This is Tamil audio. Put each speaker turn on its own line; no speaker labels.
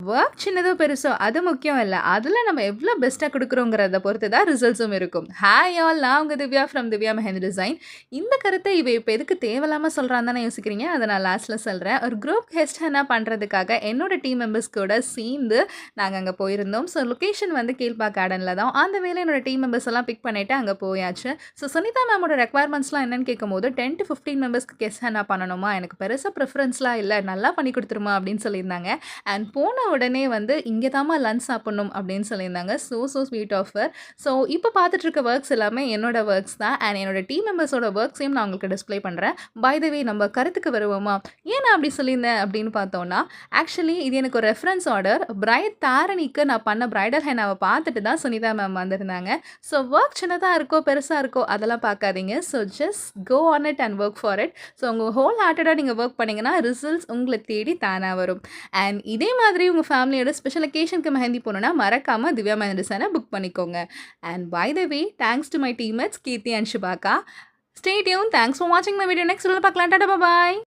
ஒர்க் சின்னதோ பெருசோ அது முக்கியம் இல்ல. அதுல நம்ம எவ்ளோ பெஸ்ட்டா குடுக்குறோங்கிறத பொறுத்து தான் ரிசல்ட்ஸும் இருக்கும். ஹாய் ஆல் நான் உங்க திவ்யா ஃப்ரம் திவ்யா மெஹந்தி டிசைன். இந்த கருத்த இவ இப்ப எதுக்கு தேவையில்லாம சொல்றான்னு தானே யோசிக்கிறீங்க. அத நான் லாஸ்ட்ல சொல்றேன். ஒரு குரூப் ஹெஸ்ட் பண்றதுக்காக என்னோட டீம் மெம்பர்ஸ் கூட சேர்ந்து நாங்க அங்க போயிருந்தோம். ஸோ லொகேஷன் வந்து கீழ்ப்பாக்க கார்டன்ல தான். அந்த வேளை என்னோட டீம் மெம்பர்ஸ் எல்லாம் பிக் பண்ணிட்டு அங்க போயாச்சு. ஸோ சுனிதா மேமோட ரெக்வயர்மெண்ட்ஸ்லாம் என்னன்னு கேட்கும்போது 10 to 15 மெம்பர்ஸ்க்கு கெஸ்ட் ஹேனா பண்ணணுமா? எனக்கு பெருசா ப்ரிஃபரன்ஸ்லாம் இல்ல. நல்லா பண்ணி குடுத்துருமா அப்படின்னு சொல்லியிருந்தாங்க. அண்ட் போன உடனே வந்து இங்கே தாம்மா லஞ்ச் சாப்பிடணும் அப்படின்னு சொல்லியிருந்தாங்க. So sweet of her. So இப்போ பார்த்துட்டு இருக்க ஒர்க்ஸ் எல்லாமே என்னோட ஒர்க்ஸ் தான். அண்ட் என்னோட டீம் மெம்பர்ஸோட ஒர்க்ஸையும் நான் உங்களுக்கு டிஸ்ப்ளே பண்ணுறேன். பை த வே நம்ம கருத்துக்கு வருவோமா? ஏன் நான் அப்படி சொல்லியிருந்தேன் அப்படின்னு பார்த்தோம்னா, ஆக்சுவலி இது எனக்கு ஒரு ரெஃபரன்ஸ் ஆர்டர். பிரைட் தாரணிக்கு நான் பண்ண பிரைடல் ஹென்னாவை பார்த்துட்டு தான் சுனிதா மேம் வந்திருந்தாங்க. ஸோ ஒர்க் சின்னதாக இருக்கோ பெருசாக இருக்கோ அதெல்லாம் பார்க்காதீங்க. So just go on it and work for it. So உங்கள் ஹோல் ஹார்ட்டடாக நீங்கள் ஒர்க் பண்ணிங்கன்னா ரிசல்ட்ஸ் உங்களை தேடி தானாக வரும். அண்ட் இதே மாதிரி உங்கள் ஃபேமிலியோட ஸ்பெஷல் அக்கேஷனுக்கு மெஹந்தி போகணுன்னா மறக்காமல் திவ்யா மெஹந்தி டிசைனை புக் பண்ணிக்கோங்க. And by the way thanks to my teammates Keerthi and ஷிபாக்கா. Stay tune. தேங்க்ஸ் ஃபார் வாட்சிங் மை வீடியோ. நெக்ஸ்ட் வீடியோவில் பார்க்கலாம். டாடா பாய்.